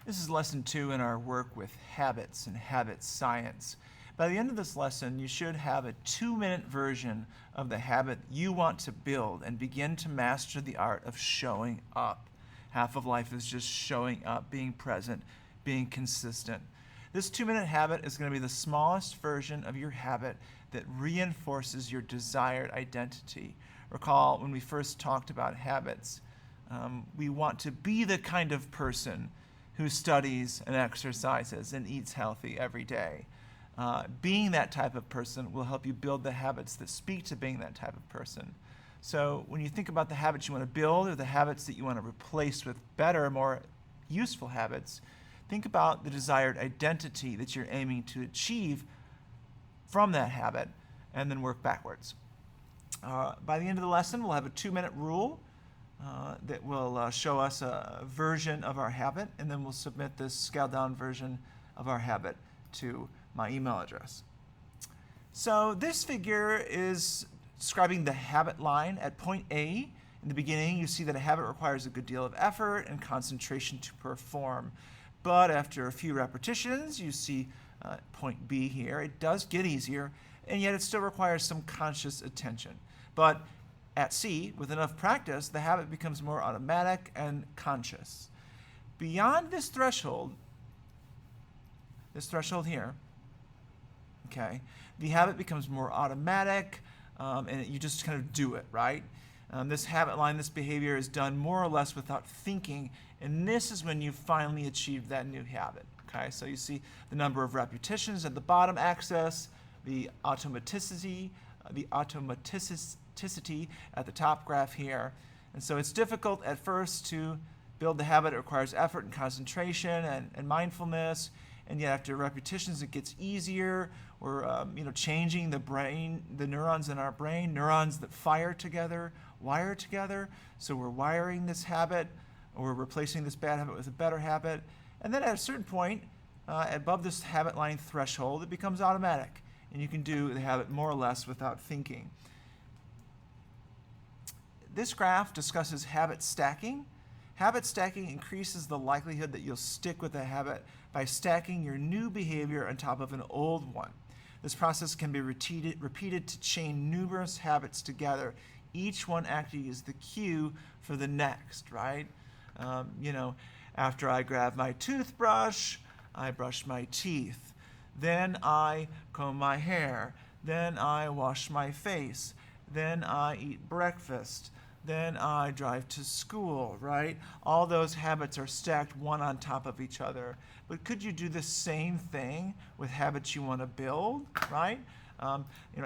This is lesson 2 in our work with habits and habit science. By the end of this lesson, you should have a 2-minute version of the habit you want to build and begin to master the art of showing up. Half of life is just showing up, being present, being consistent. This 2-minute habit is going to be the smallest version of your habit that reinforces your desired identity. Recall when we first talked about habits, we want to be the kind of person who studies and exercises and eats healthy every day. Being that type of person will help you build the habits that speak to being that type of person. So when you think about the habits you want to build or the habits that you want to replace with better, more useful habits, think about the desired identity that you're aiming to achieve from that habit and then work backwards. By the end of the lesson, we'll have a 2-minute rule that will show us a version of our habit, and then we'll submit this scaled down version of our habit to my email address. So this figure is describing the habit line at point A. In the beginning, you see that a habit requires a good deal of effort and concentration to perform. But after a few repetitions, you see point B here, it does get easier, and yet it still requires some conscious attention. But at C, with enough practice, the habit becomes more automatic and conscious. Beyond this threshold here, okay, the habit becomes more automatic, and you just kind of do it, right? This habit line, this behavior is done more or less without thinking, and this is when you finally achieve that new habit. Okay, so you see the number of repetitions at the bottom axis, the automaticity at the top graph here. And so it's difficult at first to build the habit. It requires effort and concentration and mindfulness. And yet after repetitions, it gets easier. We're changing the brain, the neurons in our brain, neurons that fire together, wire together. So we're wiring this habit, or we're replacing this bad habit with a better habit. And then at a certain point, above this habit line threshold, it becomes automatic. And you can do the habit more or less without thinking. This graph discusses habit stacking. Habit stacking increases the likelihood that you'll stick with a habit by stacking your new behavior on top of an old one. This process can be repeated to chain numerous habits together, each one acting as the cue for the next, right? After I grab my toothbrush, I brush my teeth. Then I comb my hair. Then I wash my face. Then I eat breakfast. Then I drive to school, right? All those habits are stacked one on top of each other. But could you do the same thing with habits you want to build, right?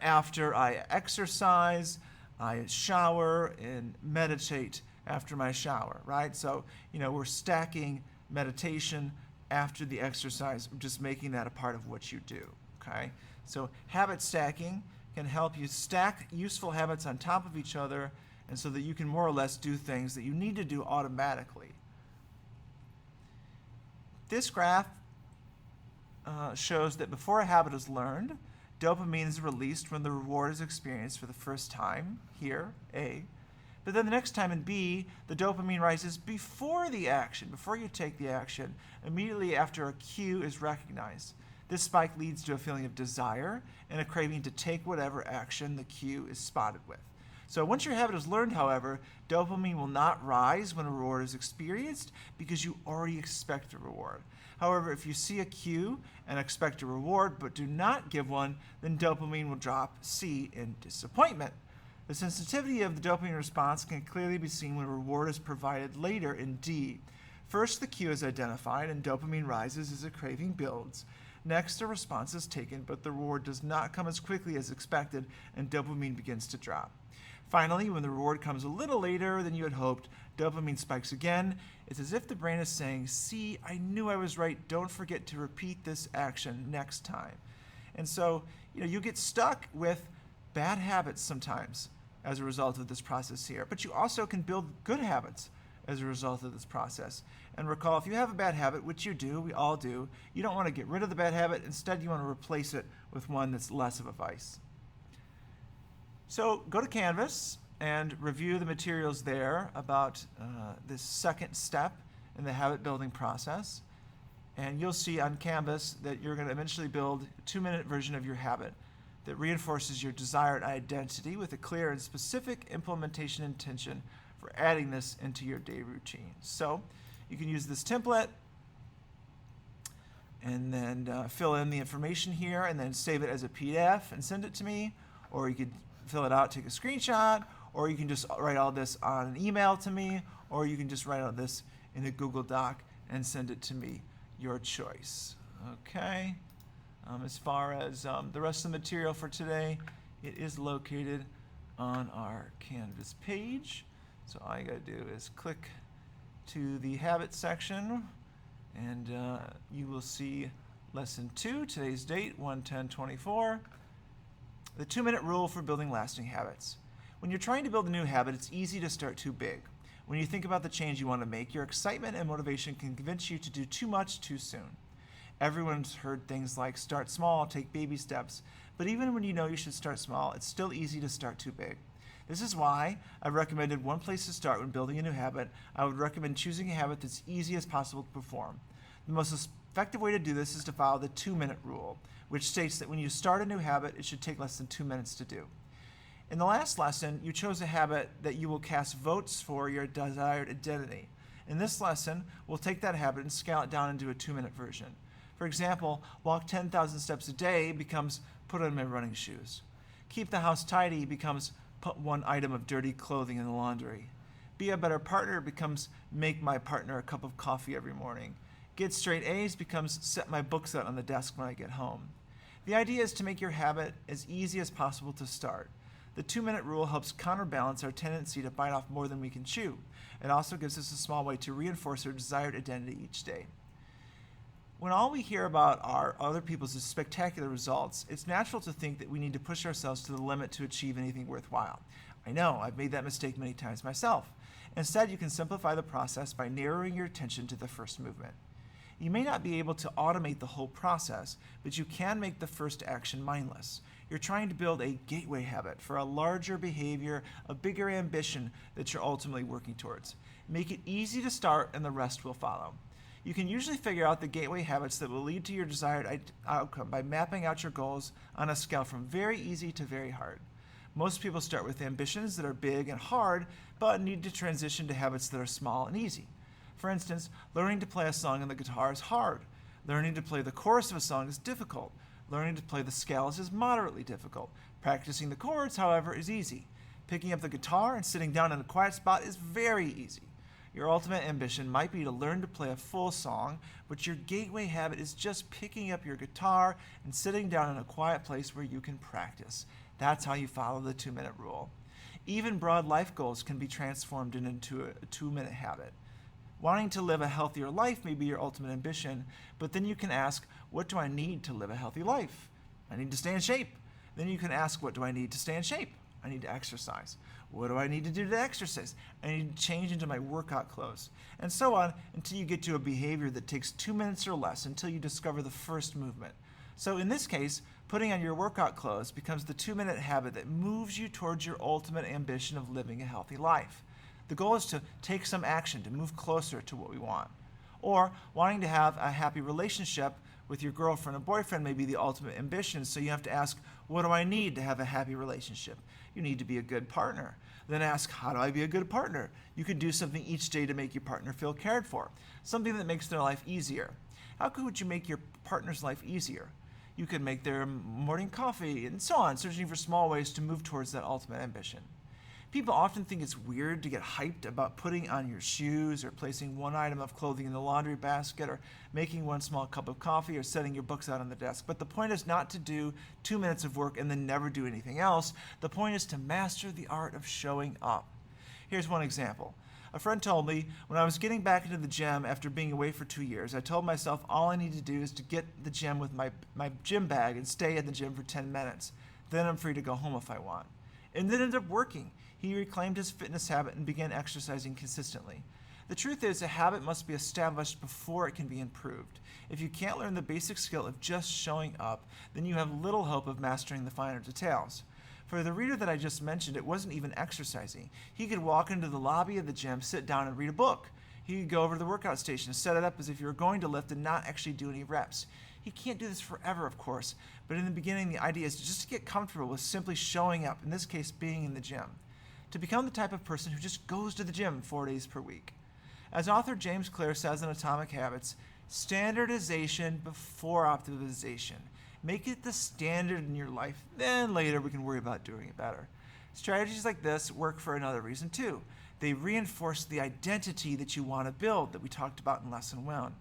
After I exercise, I shower and meditate after my shower, right? So, we're stacking meditation after the exercise, just making that a part of what you do, okay? So habit stacking can help you stack useful habits on top of each other, and so that you can more or less do things that you need to do automatically. This graph shows that before a habit is learned, dopamine is released when the reward is experienced for the first time, here, A. But then the next time in B, the dopamine rises before the action, before you take the action, immediately after a cue is recognized. This spike leads to a feeling of desire and a craving to take whatever action the cue is spotted with. So once your habit is learned, however, dopamine will not rise when a reward is experienced because you already expect a reward. However, if you see a cue and expect a reward but do not give one, then dopamine will drop C in disappointment. The sensitivity of the dopamine response can clearly be seen when a reward is provided later in D. First, the cue is identified and dopamine rises as the craving builds. Next, a response is taken, but the reward does not come as quickly as expected and dopamine begins to drop. Finally, when the reward comes a little later than you had hoped, dopamine spikes again. It's as if the brain is saying, see, I knew I was right. Don't forget to repeat this action next time. And so, you get stuck with bad habits sometimes as a result of this process here. But you also can build good habits as a result of this process. And recall, if you have a bad habit, which you do, we all do, you don't want to get rid of the bad habit. Instead, you want to replace it with one that's less of a vice. So go to Canvas and review the materials there about this second step in the habit building process. And you'll see on Canvas that you're going to eventually build a 2-minute version of your habit that reinforces your desired identity with a clear and specific implementation intention for adding this into your day routine. So you can use this template and then fill in the information here and then save it as a PDF and send it to me, or you could fill it out, take a screenshot, or you can just write all this on an email to me, or you can just write all this in a Google Doc and send it to me. Your choice. Okay. As far as the rest of the material for today, it is located on our Canvas page. So all you got to do is click to the habit section, and you will see lesson 2, today's date, 1/10/24, the 2-minute rule for building lasting habits. When you're trying to build a new habit, it's easy to start too big. When you think about the change you want to make, your excitement and motivation can convince you to do too much too soon. Everyone's heard things like start small, take baby steps, but even when you know you should start small, it's still easy to start too big. This is why I've recommended one place to start when building a new habit. I would recommend choosing a habit that's easy as possible to perform. The most effective way to do this is to follow the 2-minute rule, which states that when you start a new habit, it should take less than 2 minutes to do. In the last lesson, you chose a habit that you will cast votes for your desired identity. In this lesson, we'll take that habit and scale it down into a 2-minute version. For example, walk 10,000 steps a day becomes put on my running shoes. Keep the house tidy becomes put one item of dirty clothing in the laundry. Be a better partner becomes make my partner a cup of coffee every morning. Get straight A's becomes set my books out on the desk when I get home. The idea is to make your habit as easy as possible to start. The 2-minute rule helps counterbalance our tendency to bite off more than we can chew. It also gives us a small way to reinforce our desired identity each day. When all we hear about are other people's spectacular results, it's natural to think that we need to push ourselves to the limit to achieve anything worthwhile. I know, I've made that mistake many times myself. Instead, you can simplify the process by narrowing your attention to the first movement. You may not be able to automate the whole process, but you can make the first action mindless. You're trying to build a gateway habit for a larger behavior, a bigger ambition that you're ultimately working towards. Make it easy to start and the rest will follow. You can usually figure out the gateway habits that will lead to your desired outcome by mapping out your goals on a scale from very easy to very hard. Most people start with ambitions that are big and hard, but need to transition to habits that are small and easy. For instance, learning to play a song on the guitar is hard. Learning to play the chorus of a song is difficult. Learning to play the scales is moderately difficult. Practicing the chords, however, is easy. Picking up the guitar and sitting down in a quiet spot is very easy. Your ultimate ambition might be to learn to play a full song, but your gateway habit is just picking up your guitar and sitting down in a quiet place where you can practice. That's how you follow the 2-minute rule. Even broad life goals can be transformed into a 2-minute habit. Wanting to live a healthier life may be your ultimate ambition, but then you can ask, what do I need to live a healthy life? I need to stay in shape. Then you can ask, what do I need to stay in shape? I need to exercise. What do I need to do to exercise? I need to change into my workout clothes. And so on until you get to a behavior that takes 2 minutes or less until you discover the first movement. So in this case, putting on your workout clothes becomes the 2-minute habit that moves you towards your ultimate ambition of living a healthy life. The goal is to take some action to move closer to what we want. Or wanting to have a happy relationship with your girlfriend or boyfriend may be the ultimate ambition, so you have to ask, what do I need to have a happy relationship? You need to be a good partner. Then ask, how do I be a good partner? You could do something each day to make your partner feel cared for, something that makes their life easier. How could you make your partner's life easier? You could make their morning coffee and so on, searching for small ways to move towards that ultimate ambition. People often think it's weird to get hyped about putting on your shoes or placing one item of clothing in the laundry basket or making one small cup of coffee or setting your books out on the desk. But the point is not to do 2 minutes of work and then never do anything else. The point is to master the art of showing up. Here's one example. A friend told me when I was getting back into the gym after being away for 2 years, I told myself all I need to do is to get the gym with my gym bag and stay at the gym for 10 minutes. Then I'm free to go home if I want. And it ended up working. He reclaimed his fitness habit and began exercising consistently. The truth is, a habit must be established before it can be improved. If you can't learn the basic skill of just showing up, then you have little hope of mastering the finer details. For the reader that I just mentioned, it wasn't even exercising. He could walk into the lobby of the gym, sit down, and read a book. He could go over to the workout station, set it up as if you were going to lift and not actually do any reps. He can't do this forever, of course, but in the beginning, the idea is just to get comfortable with simply showing up, in this case, being in the gym, to become the type of person who just goes to the gym 4 days per week. As author James Clear says in Atomic Habits, standardization before optimization. Make it the standard in your life, then later we can worry about doing it better. Strategies like this work for another reason too. They reinforce the identity that you want to build that we talked about in Lesson 1.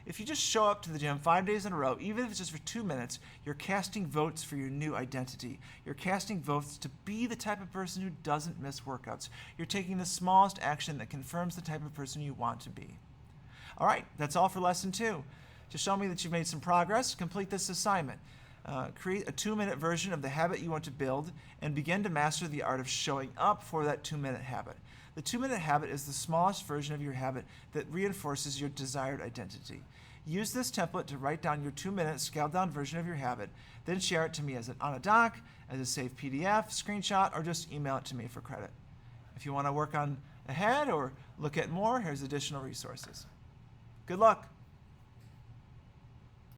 If you just show up to the gym 5 days in a row, even if it's just for 2 minutes, you're casting votes for your new identity. You're casting votes to be the type of person who doesn't miss workouts. You're taking the smallest action that confirms the type of person you want to be. All right, that's all for Lesson 2. To show me that you've made some progress, complete this assignment. Create a 2-minute version of the habit you want to build and begin to master the art of showing up for that 2-minute habit. The 2-minute habit is the smallest version of your habit that reinforces your desired identity. Use this template to write down your 2-minute scaled-down version of your habit, then share it to me on a doc, as a saved PDF, screenshot, or just email it to me for credit. If you want to work on ahead or look at more, here's additional resources. Good luck.